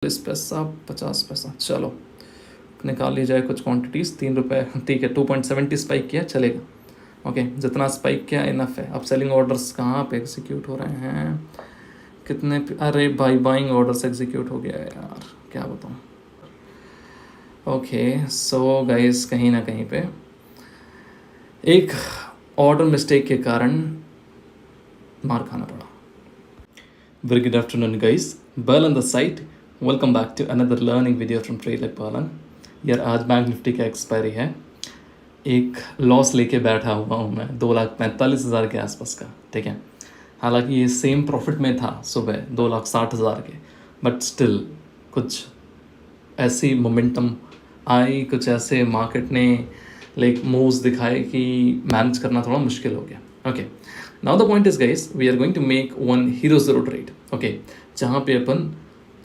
पैसा 50 पैसा, चलो निकाल ली जाए कुछ क्वांटिटीज़। 3 रुपये, ठीक है। 2.70 स्पाइक किया, चलेगा। ओके, जितना स्पाइक किया इनफ है। अब सेलिंग ऑर्डर्स कहाँ पे एग्जीक्यूट हो रहे हैं, कितने अरे भाई बाइंग ऑर्डर्स एग्जीक्यूट हो गया है यार, क्या बताऊँ। ओके सो गाइस, कहीं ना कहीं पे एक ऑर्डर मिस्टेक के कारण मार खाना पड़ा। Very good afternoon guys, bell on the site, welcome back to another learning video from trade like Balan. यार आज बैंक निफ्टी का एक्सपायरी है, एक लॉस लेके बैठा हुआ हूँ मैं 2,45,000 के आसपास का, ठीक है। हालांकि ये सेम प्रॉफिट में था सुबह 2,60,000 के, बट स्टिल कुछ ऐसी मोमेंटम आई, कुछ ऐसे मार्केट ने लाइक मूव्स दिखाए कि मैनेज करना थोड़ा मुश्किल हो गया। Okay, now the point is guys, we are going to make one hero zero trade. Okay, जहाँ पे अपन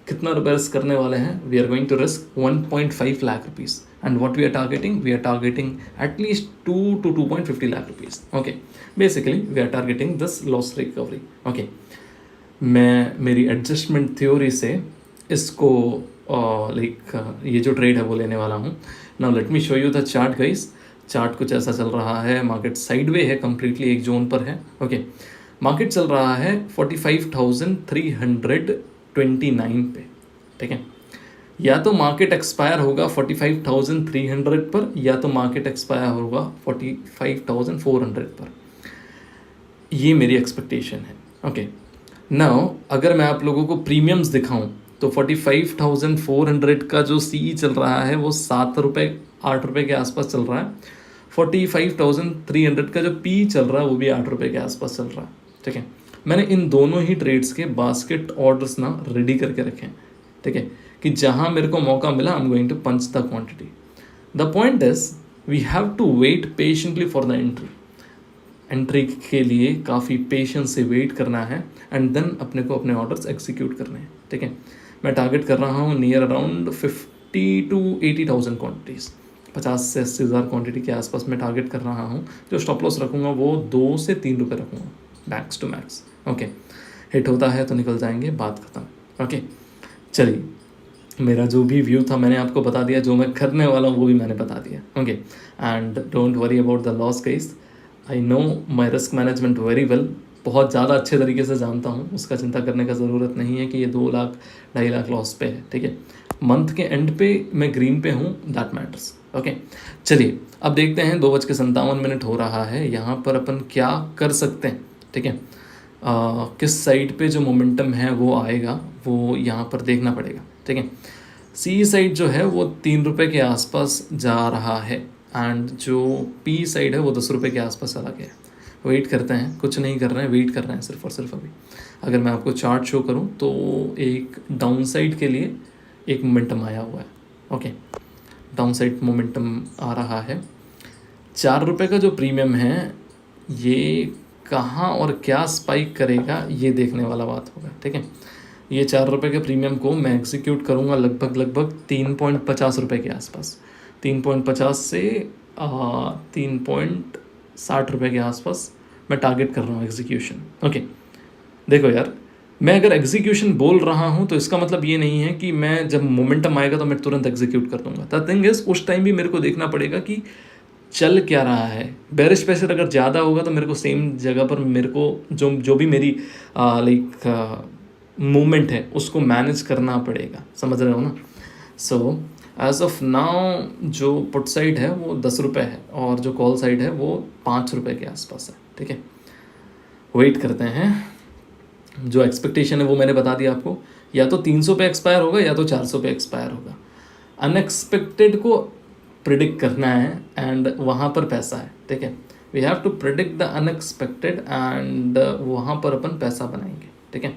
कितना रुपये रिस्क करने वाले हैं, we are going to risk 1.5 lakh rupees, and what we are targeting at least 2 to 2.50 lakh rupees. Okay, basically we are targeting this loss recovery. Okay, मैं मेरी एडजस्टमेंट थ्योरी से इसको ये जो ट्रेड है वो लेने वाला हूँ। Now let me show you the chart guys. Chart कुछ ऐसा चल रहा है, मार्केट साइडवे है, कंप्लीटली एक जोन पर है। ओके, मार्केट चल रहा है 45,329 पे, ठीक है। या तो मार्केट एक्सपायर होगा 45,300 पर, या तो मार्केट एक्सपायर होगा 45,400 पर। ये मेरी एक्सपेक्टेशन है। ओके, नाउ अगर मैं आप लोगों को प्रीमियम्स दिखाऊं तो 45,400 का जो सी चल रहा है वो 7 रुपये 8 रुपये के आसपास चल रहा है। 45,300 का जो पी चल रहा है वो भी 8 रुपये के आसपास चल रहा है, ठीक है। मैंने इन दोनों ही ट्रेड्स के बास्केट ऑर्डर्स ना रेडी करके रखे हैं, ठीक है, कि जहाँ मेरे को मौका मिला I am going to punch the quantity. The point is we have to wait patiently for the entry. Entry के लिए काफ़ी पेशेंस से वेट करना है, एंड देन अपने को अपने ऑर्डर्स एग्जीक्यूट करने हैं, ठीक है। मैं टारगेट कर रहा हूँ नियर अराउंड 50 to 80,000 क्वान्टिटीज़, 50 से 80,000 क्वान्टिटी के आसपास मैं टारगेट कर रहा हूँ। जो स्टॉप लॉस रखूँगा वो 2 से 3 रुपये रखूँगा, max to max. Okay, hit होता है तो निकल जाएंगे, बात खत्म। ओके, चलिए, मेरा जो भी व्यू था मैंने आपको बता दिया, जो मैं करने वाला हूँ वो भी मैंने बता दिया। Okay, and don't worry about the loss guys, I know my risk management very well, बहुत ज़्यादा अच्छे तरीके से जानता हूँ, उसका चिंता करने का ज़रूरत नहीं है कि ये 2 लाख 2.5 लाख लॉस पे है, ठीक है। मंथ के एंड पे मैं ग्रीन पे हूँ, दैट मैटर्स। ओके, चलिए अब देखते हैं, 2:57 हो रहा है, यहाँ पर अपन क्या कर सकते हैं, ठीक है। किस साइड पे जो मोमेंटम है वो आएगा वो यहाँ पर देखना पड़ेगा, ठीक है। सी साइड जो है वो 3 रुपये के आसपास जा रहा है, एंड जो पी साइड है वो 10 रुपये के आसपास चला गया है। वेट करते हैं, कुछ नहीं कर रहे हैं, वेट कर रहे हैं सिर्फ और सिर्फ। अभी अगर मैं आपको चार्ट शो करूं तो एक डाउन साइड के लिए एक मोमेंटम आया हुआ है। ओके, डाउन साइड मोमेंटम आ रहा है। 4 रुपये का जो प्रीमियम है ये कहाँ और क्या स्पाइक करेगा ये देखने वाला बात होगा, ठीक है। ये 4 रुपये के प्रीमियम को मैं एग्जीक्यूट करूँगा लगभग 3.50 रुपये के आसपास, 3.50 से 3.60 रुपये के आसपास मैं टारगेट कर रहा हूँ एग्जीक्यूशन। ओके, देखो यार, मैं अगर एग्जीक्यूशन बोल रहा हूँ तो इसका मतलब ये नहीं है कि मैं जब मोमेंटम आएगा तो मैं तुरंत एग्जीक्यूट कर दूंगा। द थिंग इज उस टाइम भी मेरे को देखना पड़ेगा कि चल क्या रहा है। बेरिश प्रेशर अगर ज़्यादा होगा तो मेरे को सेम जगह पर मेरे को जो भी मेरी मूवमेंट है उसको मैनेज करना पड़ेगा, समझ रहे हो ना। सो एज ऑफ नाउ जो पुट साइड है वो 10 रुपये है, और जो कॉल साइड है वो 5 रुपये के आसपास है, ठीक है। वेट करते हैं, जो एक्सपेक्टेशन है वो मैंने बता दिया आपको, या तो 300 पे एक्सपायर होगा या तो 400 पे एक्सपायर होगा। अनएक्सपेक्टेड को प्रिडिक्ट करना है, एंड वहाँ पर पैसा है, ठीक है। We have to predict the unexpected, and वहाँ पर अपन पैसा बनाएंगे, ठीक है।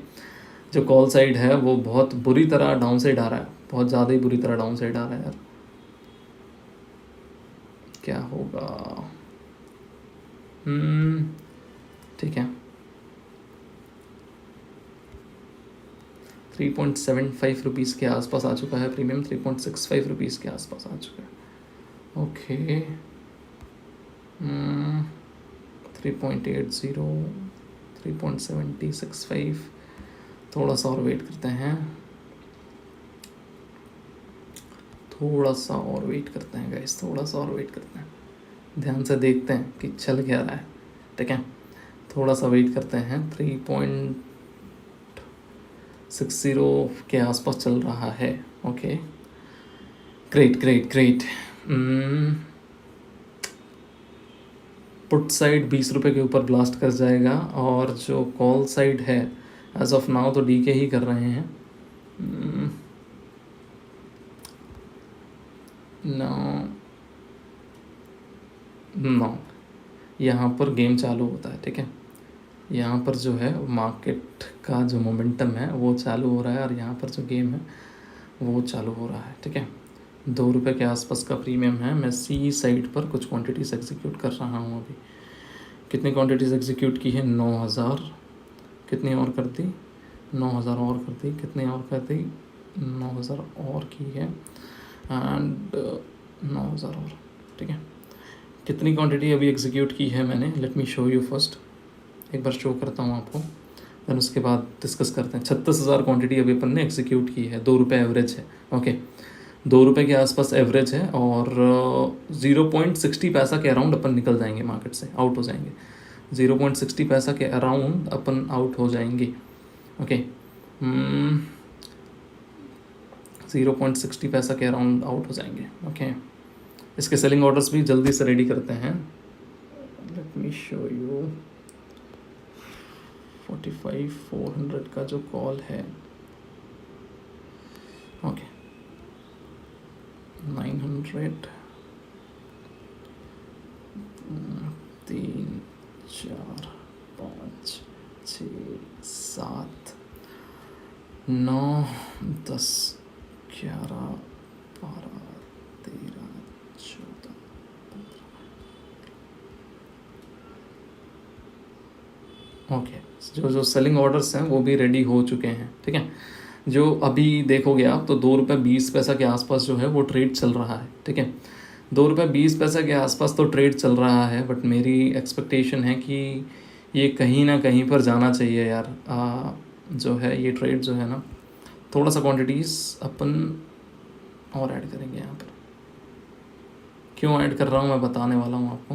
जो कॉल साइड है वो बहुत बुरी तरह डाउन साइड आ रहा है, बहुत ज़्यादा ही बुरी तरह डाउन साइड आ रहा है यार, क्या होगा। ठीक है, 3.75 रुपीज़ के आसपास आ चुका है प्रीमियम, 3.65 रुपीज़ के आसपास आ चुका है। ओके, 3.80, 3.7065, थोड़ा सा और वेट करते हैं। थोड़ा सा और वेट करते हैं गाइस, थोड़ा सा और वेट करते हैं, ध्यान से देखते हैं कि चल क्या रहा है, ठीक है। थोड़ा सा वेट करते हैं, 3.60 के आसपास चल रहा है। Okay, great great great. Put side 20 रुपये के ऊपर ब्लास्ट कर जाएगा, और जो कॉल साइड है एज ऑफ नाउ तो डीके ही कर रहे हैं। नो नो, यहाँ पर गेम चालू होता है, ठीक है। यहाँ पर जो है मार्केट का जो मोमेंटम है वो चालू हो रहा है, और यहाँ पर जो गेम है वो चालू हो रहा है, ठीक है। 2 रुपये के आसपास का प्रीमियम है। मैं सी साइड पर कुछ क्वांटिटीज़ एग्जीक्यूट कर रहा हूँ अभी। कितनी क्वांटिटीज़ एग्जीक्यूट की है? 9000। कितनी और कर दी? 9000 और कर दी। कितनी और कर दी? 9000 और की है, एंड 9000 और, ठीक है। कितनी क्वांटिटी अभी एग्जीक्यूट की है मैंने? Let me show you first, एक बार शो करता हूँ आपको, देन उसके बाद डिस्कस करते हैं। 36,000 क्वांटिटी अभी अपन ने एग्जीक्यूट की है। 2 रुपये एवरेज है, ओके। 2 रुपये के आसपास एवरेज है, और 0.60 पैसा के अराउंड अपन निकल जाएंगे मार्केट से, आउट हो जाएंगे। 0.60 पैसा के अराउंड अपन आउट हो जाएंगे, ओके। 0.60 पैसा के अराउंड आउट हो जाएंगे, ओके। इसके सेलिंग ऑर्डर्स भी जल्दी से रेडी करते हैं। लेट मी शो यू 45,400 का जो कॉल है, ओके। 900, 3, 4, 5, 6, 7, 9, 10, 11, 12, 13, 14, 15। ओके, जो सेलिंग ऑर्डर्स हैं वो भी रेडी हो चुके हैं, ठीक है। जो अभी देखोगे आप तो 2 रुपये 20 पैसा के आसपास जो है वो ट्रेड चल रहा है, ठीक है। 2 रुपये 20 पैसा के आसपास तो ट्रेड चल रहा है, बट मेरी एक्सपेक्टेशन है कि ये कहीं ना कहीं पर जाना चाहिए यार। जो है ये ट्रेड जो है ना, थोड़ा सा क्वांटिटीज़ अपन और ऐड करेंगे यहाँ पर। क्यों ऐड कर रहा हूँ मैं बताने वाला हूँ आपको,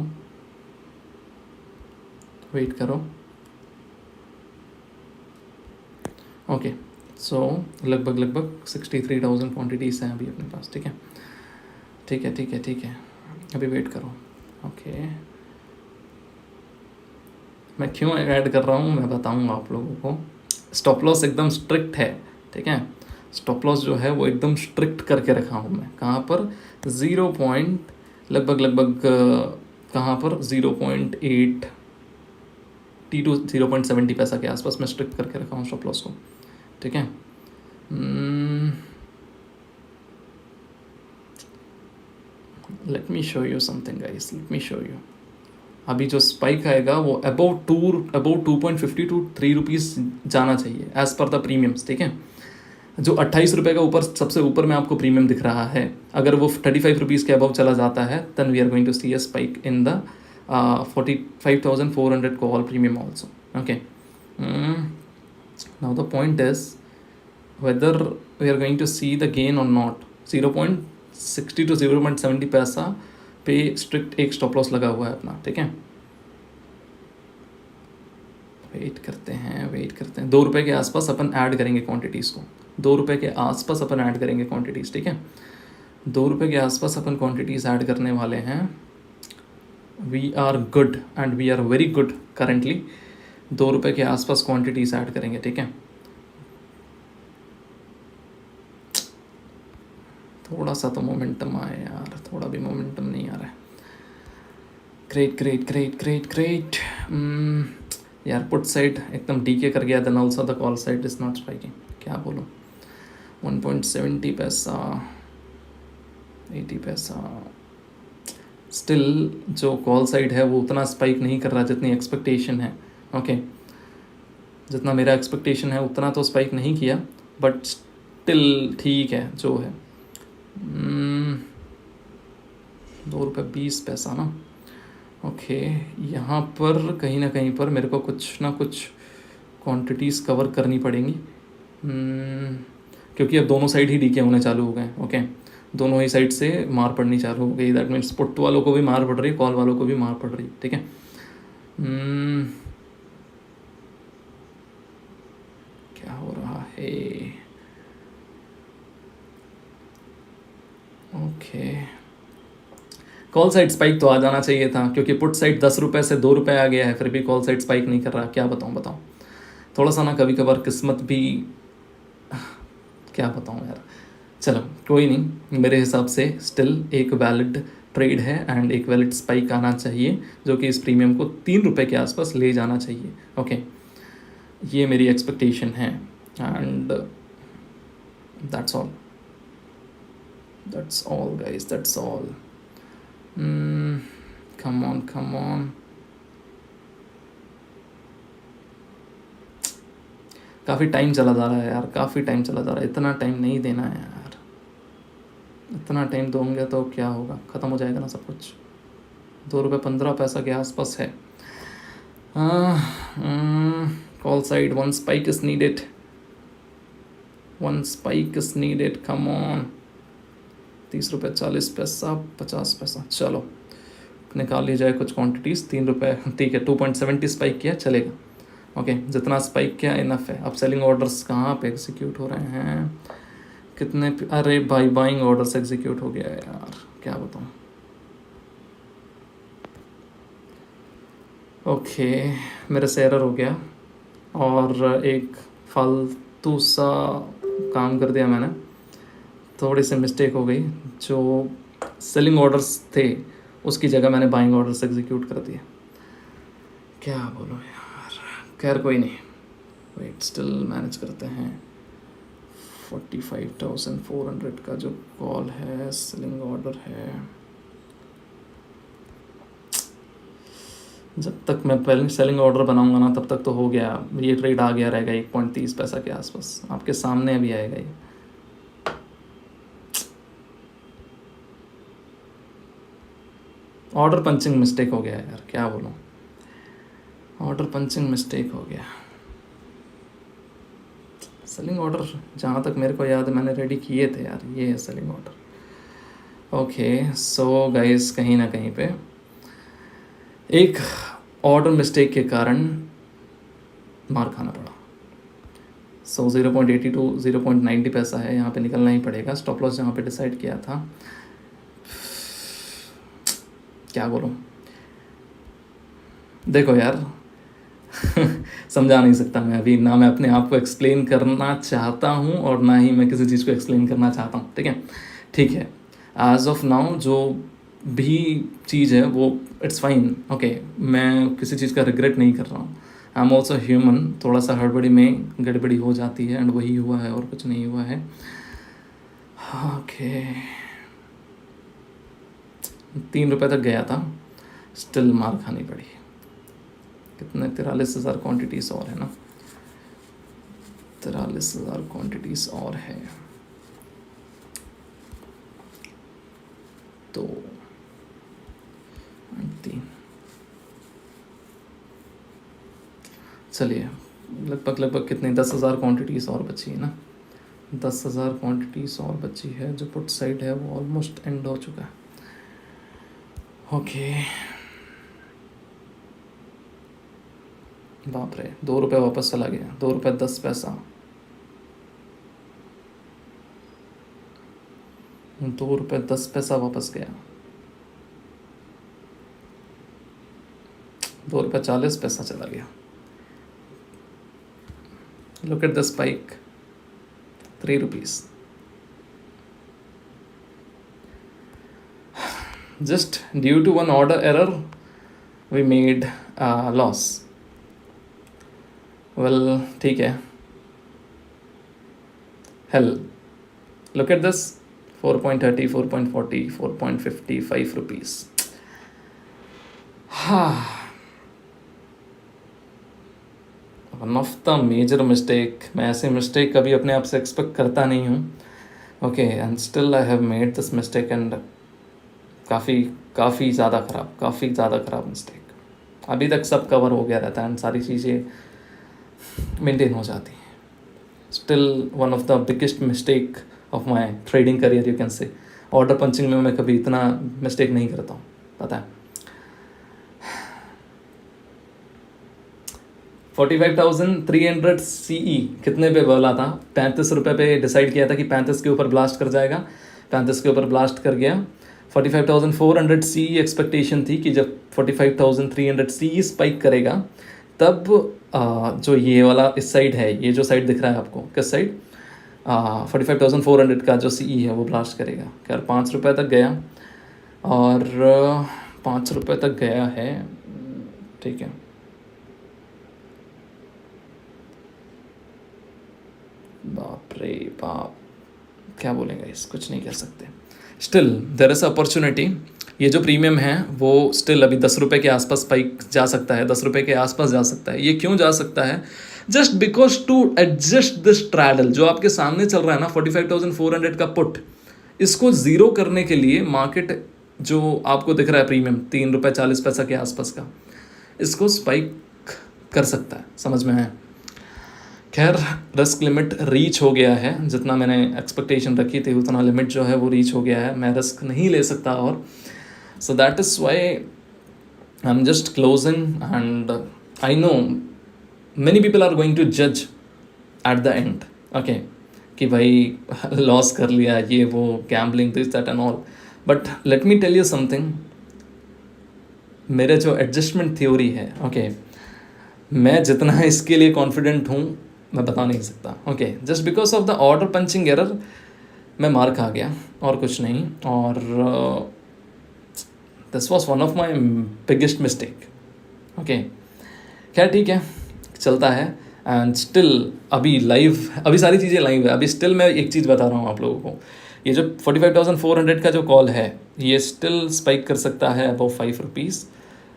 वेट करो। ओके, सो लगभग 63,000 क्वांटिटीज़ हैं अभी अपने पास, ठीक है। ठीक है ठीक है ठीक है, अभी वेट करो, ओके। मैं क्यों ऐड कर रहा हूँ मैं बताऊँगा आप लोगों को। स्टॉप लॉस एकदम स्ट्रिक्ट है, ठीक है। स्टॉप लॉस जो है वो एकदम स्ट्रिक्ट करके रखा हूँ मैं। कहाँ पर? 0 पॉइंट लगभग कहाँ पर 0.8 टू 0.70 पैसा के आसपास मैं स्ट्रिक्ट करके रखा हूँ स्टॉप लॉस को, ठीक है। Let me show you something guys, let me show you. अभी जो स्पाइक आएगा वो अबाउट 2.50 टू 3 रुपीज़ जाना चाहिए एज पर द प्रीमियम्स, ठीक है। जो 28 रुपये का ऊपर सबसे ऊपर में आपको प्रीमियम दिख रहा है, अगर वो 35 रुपीज़ के अबव चला जाता है, then we are going to see a spike in the 45,400 call premium also, okay. Now the point is whether we are going to see the gain or not। 0.60 to 0.70 पैसा पे strict एक stop loss लगा हुआ है अपना, ठीक है। Wait करते हैं 2 रुपये के आसपास अपन ऐड करेंगे क्वांटिटीज़ को। 2 रुपये के आसपास अपन ऐड करेंगे क्वांटिटीज़, ठीक है। 2 रुपये के आसपास अपन क्वांटिटीज़ ऐड करने वाले हैं। We are good and we are very good currently. 2 रुपये के आसपास क्वांटिटीज़ ऐड करेंगे, ठीक है। थोड़ा सा तो मोमेंटम आए यार, थोड़ा भी मोमेंटम नहीं आ रहा है। Great great great great great. यार पुट साइड एकदम डीके कर गया, then also the call side is not spiking. क्या बोलूँ, 1.70 पैसा, 80 पैसा। स्टिल जो कॉल साइड है वो उतना स्पाइक नहीं कर रहा जितनी एक्सपेक्टेशन है, ओके। जितना मेरा एक्सपेक्टेशन है उतना तो स्पाइक नहीं किया, बट स्टिल ठीक है जो है। 2 रुपये 20 पैसा ना, ओके। यहाँ पर कहीं ना कहीं पर मेरे को कुछ ना कुछ क्वांटिटीज़ कवर करनी पड़ेंगी, क्योंकि अब दोनों साइड ही डीके होने चालू हो गए, ओके। दोनों ही साइड से मार पड़नी चालू हो गई। दैट मीन्स पुट वालों को भी मार पड़ रही, कॉल वालों को भी मार पड़ रही। ठीक है, क्या हो रहा है? ओके, कॉल साइड स्पाइक तो आ जाना चाहिए था, क्योंकि पुट साइड 10 रुपये से 2 रुपये आ गया है, फिर भी कॉल साइड स्पाइक नहीं कर रहा। क्या बताऊँ? थोड़ा सा ना कभी कभार किस्मत भी, क्या बताऊँ यार। चलो कोई नहीं, मेरे हिसाब से स्टिल एक वैलिड ट्रेड है एंड एक वैलिड स्पाइक आना चाहिए, जो कि इस प्रीमियम को 3 रुपये के आसपास ले जाना चाहिए। ओके, ये मेरी एक्सपेक्टेशन है and that's all guys, that's all. Come on. काफ़ी टाइम चला जा रहा है यार, काफ़ी टाइम चला जा रहा है। इतना टाइम नहीं देना है यार, इतना टाइम दोगे तो क्या होगा, ख़त्म हो जाएगा ना सब कुछ। 2 रुपये 15 पैसा के आसपास है। Call side, one spike is needed, come on. 30 रुपये 40 पैसा 50 पैसा, चलो निकाल ली जाए कुछ क्वांटिटीज़। 3 रुपये, ठीक है, 2.70 स्पाइक किया चलेगा। ओके, जितना स्पाइक किया इनफ है। अब सेलिंग ऑर्डर्स कहाँ पे एग्जीक्यूट हो रहे हैं, कितने? अरे भाई, बाइंग ऑर्डर्स एग्जीक्यूट हो गया है यार, क्या बताऊँ। ओके, मेरे से एरर हो गया और एक फालतू सा काम कर दिया मैंने, थोड़ी सी मिस्टेक हो गई। जो सेलिंग ऑर्डर्स थे उसकी जगह मैंने बाइंग ऑर्डर्स एग्जीक्यूट कर दिए। क्या बोलूँ यार, खैर कोई नहीं, वेट, स्टिल मैनेज करते हैं। 45,400 का जो कॉल है, सेलिंग ऑर्डर है। जब तक मैं पहले सेलिंग ऑर्डर बनाऊंगा ना, तब तक तो हो गया, ये ट्रेड आ गया रहेगा 1.30 पैसा के आसपास, आपके सामने अभी आएगा ये। ऑर्डर पंचिंग मिस्टेक हो गया यार, क्या बोलूँ, ऑर्डर पंचिंग मिस्टेक हो गया। सेलिंग ऑर्डर जहाँ तक मेरे को याद है मैंने रेडी किए थे यार, ये है selling order. Okay, so guys, कहीं ना कहीं पे एक ऑर्डर मिस्टेक के कारण मार खाना पड़ा। सो 0.82 0.90 पैसा है, यहाँ पे निकलना ही पड़ेगा। स्टॉप लॉस जहाँ पे डिसाइड किया था, क्या बोलूँ, देखो यार समझा नहीं सकता मैं अभी, ना मैं अपने आप को एक्सप्लेन करना चाहता हूँ और ना ही मैं किसी चीज़ को एक्सप्लेन करना चाहता हूँ। ठीक है, एज ऑफ नाउ जो भी चीज़ है वो इट्स फाइन। ओके, मैं किसी चीज़ का रिग्रेट नहीं कर रहा हूँ। आई एम ऑल्सो ह्यूमन, थोड़ा सा हड़बड़ी में गड़बड़ी हो जाती है एंड वही हुआ है और कुछ नहीं हुआ है। ओके, 3 रुपये तक गया था, स्टिल मार खानी पड़ी। कितने? 43,000 क्वान्टिटीज़ और है ना, 43,000 क्वान्टिटीज़ और है तो 3, चलिए लगभग कितने, 10,000 क्वान्टिटीज़ और बची है ना, 10,000 क्वान्टिटीज़ और बची है। जो पुट साइड है वो ऑलमोस्ट एंड हो चुका है। ओके, बाप रे, 2 रुपये वापस चला गया, 2 रुपये 10 पैसा, 2 रुपये 10 पैसा वापस गया, 2 रुपये 40 पैसा चला गया। Look at the spike, 3 rupees. Just due to one order error, we made a loss. Well, ठीक है, hell, look at this, 4.30, 4.40, 4.50, 5 rupees. One of the major mistake, मैं ऐसे मिस्टेक कभी अपने आप से एक्सपेक्ट करता नहीं हूँ। Okay, and still I have made this mistake and काफ़ी ज़्यादा ख़राब मिस्टेक। अभी तक सब कवर हो गया रहता है एंड सारी चीज़ें मेंटेन हो जाती हैं। Still one of the biggest mistake of my trading career, you can say. Order punching में मैं कभी इतना मिस्टेक नहीं करता हूँ, पता है। 45,300 CE कितने पे बोला था? 35 रुपये पे डिसाइड किया था कि 35 के ऊपर ब्लास्ट कर जाएगा, 35 के ऊपर ब्लास्ट कर गया। 45,400 CE एक्सपेक्टेशन थी कि जब 45,300 CE स्पाइक करेगा तब जो ये वाला इस साइड है, ये जो साइड दिख रहा है आपको, किस साइड, 45,400 का जो CE है वो ब्लास्ट करेगा। खैर 5 रुपये तक गया और 5 रुपये तक गया है, ठीक है। बाप रे बाप, क्या बोलेंगे इस, कुछ नहीं कह सकते। Still there is opportunity. ये जो प्रीमियम है वो स्टिल अभी 10 रुपये के आसपास स्पाइक जा सकता है, 10 रुपये के आसपास जा सकता है। ये क्यों जा सकता है? Just because to adjust this trade जो आपके सामने चल रहा है ना, 45,400 का पुट, इसको ज़ीरो करने के लिए मार्केट जो आपको दिख रहा है प्रीमियम 3 रुपये 40 पैसा के आसपास का, इसको स्पाइक कर सकता है, समझ में है। खैर रिस्क लिमिट रीच हो गया है, जितना मैंने एक्सपेक्टेशन रखी थी उतना लिमिट जो है वो रीच हो गया है, मैं रिस्क नहीं ले सकता। और so that is why I am just closing and I know many people are going to जज एट द एंड, ओके, कि भाई लॉस कर लिया, ये वो, gambling, this that and all. But let me tell you something, मेरे जो adjustment theory है, ओके, मैं जितना इसके लिए कॉन्फिडेंट हूँ मैं बता नहीं सकता, okay. Just because of the order punching error मैं मार खा गया और कुछ नहीं, और this was one of my biggest mistake, okay. खैर ठीक है, चलता है। एंड स्टिल अभी लाइव, अभी सारी चीज़ें लाइव है। अभी स्टिल मैं एक चीज़ बता रहा हूँ आप लोगों को, ये जो 45,400 का जो कॉल है ये स्टिल स्पाइक कर सकता है अबव 5 रुपीज़।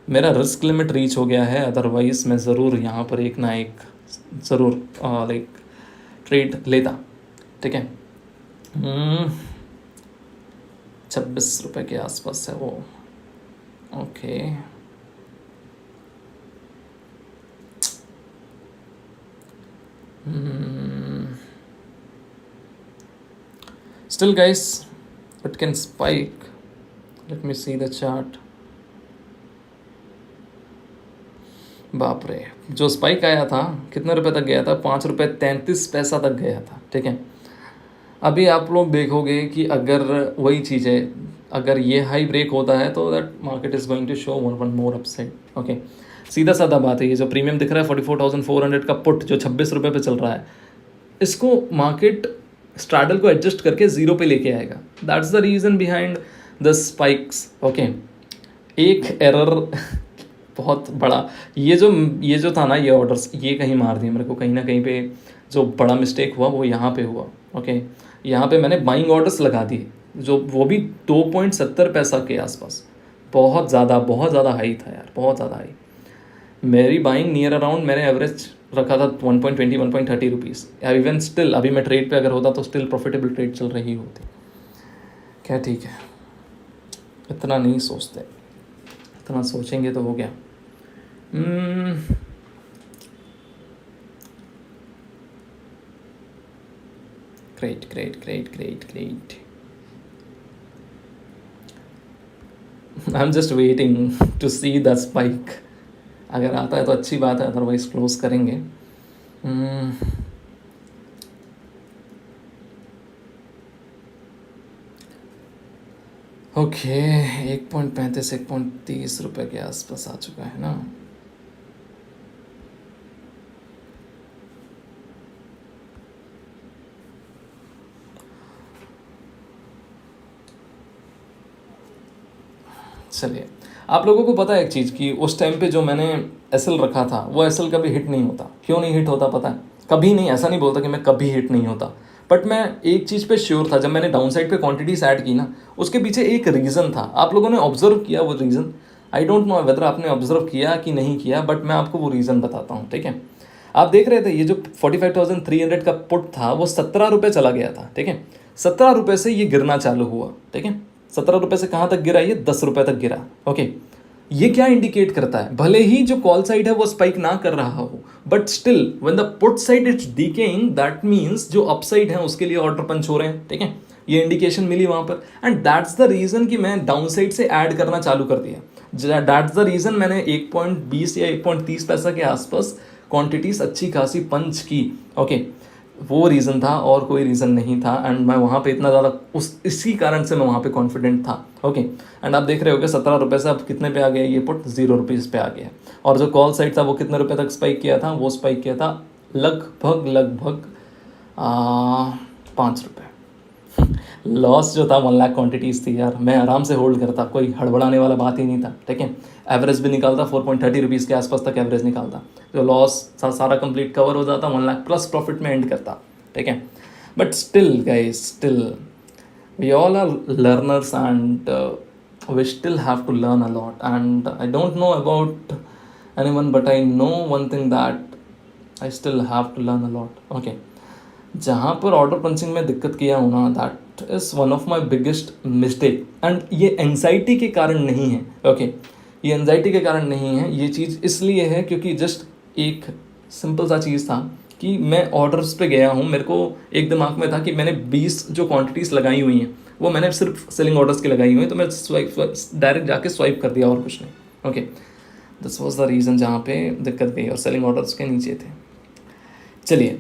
मेरा रिस्क लिमिट रीच हो गया है, अदरवाइज़ मैं ज़रूर यहाँ पर एक ना एक ज़रूर लाइक ट्रेड लेता, ठीक है। 26 रुपये के आसपास है वो, okay. Still guys, it can spike. Let me see the chart. बाप रे, जो स्पाइक आया था कितने रुपए तक गया था? 5 रुपये 33 पैसा तक गया था, ठीक है। अभी आप लोग देखोगे कि अगर वही चीज़ है, अगर ये हाई ब्रेक होता है तो that market is going to show one more upside, okay. सीधा साधा बात है, ये जो प्रीमियम दिख रहा है 44,400 का पुट जो 26 रुपये पे चल रहा है, इसको मार्केट स्ट्रैडल को एडजस्ट करके ज़ीरो पे लेके आएगा। That's the reason behind the spikes, okay. एक एरर बहुत बड़ा, ये जो था ना, ये ऑर्डर्स ये कहीं मार दिए मेरे को, कहीं ना कहीं पे जो बड़ा मिस्टेक हुआ वो यहाँ पे हुआ, ओके। यहाँ पे मैंने बाइंग ऑर्डर्स लगा दिए, जो वो भी 2.70 पैसा के आसपास, बहुत ज़्यादा हाई था यार, बहुत ज़्यादा हाई। मेरी बाइंग नियर अराउंड मैंने एवरेज रखा था 1.20 1.30 रुपीज़। इवन स्टिल अभी मैं ट्रेड पे अगर होता तो स्टिल प्रॉफिटेबल ट्रेड चल रही होती। क्या ठीक है, इतना नहीं सोचते, इतना सोचेंगे तो हो गया। Great great great great great, I am just waiting to see the spike. अगर आता है तो अच्छी बात है, अदरवाइज क्लोज करेंगे। ओके, 1.35 1.30 रुपये के आसपास आ चुका है ना। चलिए, आप लोगों को पता है एक चीज़ कि उस टाइम पे जो मैंने एसएल रखा था वो एसएल कभी हिट नहीं होता। क्यों नहीं हिट होता पता है? कभी नहीं, ऐसा नहीं बोलता कि मैं कभी हिट नहीं होता, बट मैं एक चीज़ पे श्योर था, जब मैंने डाउन साइड पे क्वांटिटीज ऐड की ना, उसके पीछे एक रीज़न था। आप लोगों ने ऑब्जर्व किया वो reason? I don't know whether आपने ऑब्जर्व किया कि नहीं किया, बट मैं आपको वो रीज़न बताता हूँ, ठीक है। आप देख रहे थे ये जो 45,300 का पुट था वो 17 रुपये चला गया था, ठीक है। 17 रुपये से ये गिरना चालू हुआ, ठीक है। 17 रुपये से कहाँ तक गिरा? ये 10 रुपये तक गिरा, ओके। ये क्या इंडिकेट करता है? भले ही जो कॉल साइड है वो स्पाइक ना कर रहा हो, but still when the put side it's decaying, that means जो अपसाइड है उसके लिए ऑर्डर पंच हो रहे हैं, ठीक है। ये इंडिकेशन मिली वहाँ पर, एंड दैट्स द रीज़न कि मैं डाउन साइड से ऐड करना चालू कर दिया। दैट्स द रीज़न मैंने 1.20 या 1.30 पैसा के आसपास क्वांटिटीज़ अच्छी खासी पंच की। ओके, वो रीज़न था और कोई रीज़न नहीं था, एंड मैं वहाँ पे इतना ज़्यादा इसी कारण से मैं वहाँ पे कॉन्फिडेंट था। ओके, एंड आप देख रहे हो कि 17 रुपये से अब कितने पे आ गया ये पुट, 0 रुपीज़ पे आ गया। और जो कॉल साइड था वो कितने रुपये तक स्पाइक किया था, वो स्पाइक किया था लगभग 5 रुपये। लॉस जो था 1 लाख क्वांटिटीज़ थी यार, मैं आराम से होल्ड करता, कोई हड़बड़ाने वाला बात ही नहीं था। ठीक है, एवरेज भी निकालता, 4.30 रुपीज़ के आसपास तक एवरेज निकालता, जो लॉस सारा कंप्लीट कवर हो जाता, 1 लाख प्लस प्रॉफिट में एंड करता। ठीक है, but still guys, still we all are learners and we still have to learn a lot, and I don't know about anyone, but I know one thing, that I still have to learn a lot. Okay, जहाँ पर order punching में दिक्कत किया हूँ ना, that is one of my biggest mistake, and ये anxiety के कारण नहीं है। ओके, ये एंग्जाइटी के कारण नहीं है, ये चीज़ इसलिए है क्योंकि जस्ट एक सिंपल सा चीज़ था कि मैं ऑर्डर्स पे गया हूँ, मेरे को एक दिमाग में था कि मैंने 20 जो क्वांटिटीज़ लगाई हुई हैं वो मैंने सिर्फ सेलिंग ऑर्डर्स की लगाई हुई हैं, तो मैं स्वाइप डायरेक्ट जाके स्वाइप कर दिया और कुछ नहीं। Okay, this was the reason जहाँ पे दिक्कत गई, और सेलिंग ऑर्डर्स के नीचे थे। चलिए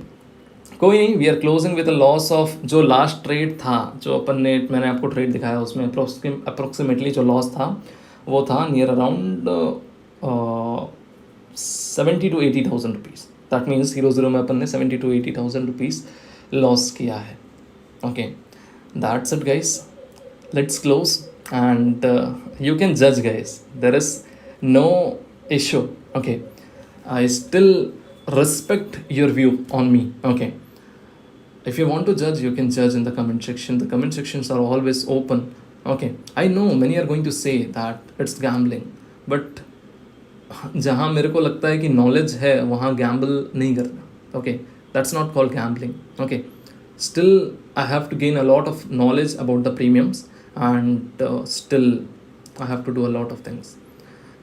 कोई नहीं, we are closing with a loss of, जो लास्ट ट्रेड था जो अपन ने, मैंने आपको ट्रेड दिखाया उसमें अप्रोक्सीमेटली जो लॉस था वो था near around 70 to 80,000 rupees. That means 0-0 में अपन ने 70 to 80,000 रुपीज़ लॉस किया है। Okay, that's it guys, let's close, and you can जज guys, there is no issue. Okay, I still respect your view on me. Okay, if you want to judge, you can judge in the comment section. The comment sections are always open. Okay, I know many are going to say that it's gambling, but जहाँ मेरे को लगता है कि knowledge है वहाँ gamble नहीं करना। Okay, that's not called gambling. Okay, still I have to gain a lot of knowledge about the premiums, and still I have to do a lot of things.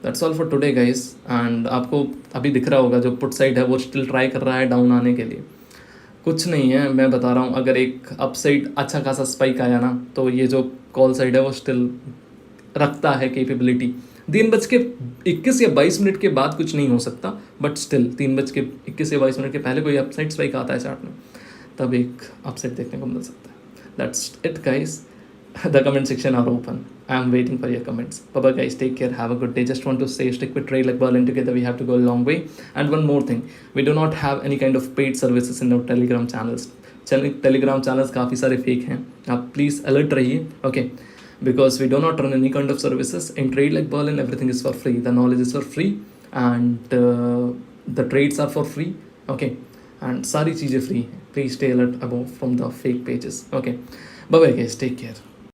That's all for today guys, and आपको अभी दिख रहा होगा जो put side है वो still try कर रहा है डाउन आने के लिए। कुछ नहीं है, मैं बता रहा हूँ, अगर एक अप साइड अच्छा खासा स्पाइक आया ना, तो ये जो कॉल साइड है वो स्टिल रखता है कैपेबिलिटी। 3:21 या 22 मिनट के बाद कुछ नहीं हो सकता, बट स्टिल 3:21 या 22 मिनट के पहले कोई अप साइड स्पाइक आता है चार्ट में, तब एक अप साइड देखने को मिल सकता है। That's it guys, the comment section are open. I am waiting for your comments. Bye bye guys, take care, have a good day. Just want to say, stick with Trade Like Berlin, together we have to go a long way. And one more thing, we do not have any kind of paid services in our telegram channels. Telegram channels काफ़ी सारे fake हैं, आप please alert रहिए। Okay, because we do not run any kind of services in Trade Like Berlin. Everything is for free, the knowledge is for free, and the trades are for free. Okay, and सारी चीज़ें free हैं। Please stay alert about from the fake pages. Okay, bye bye guys, take care.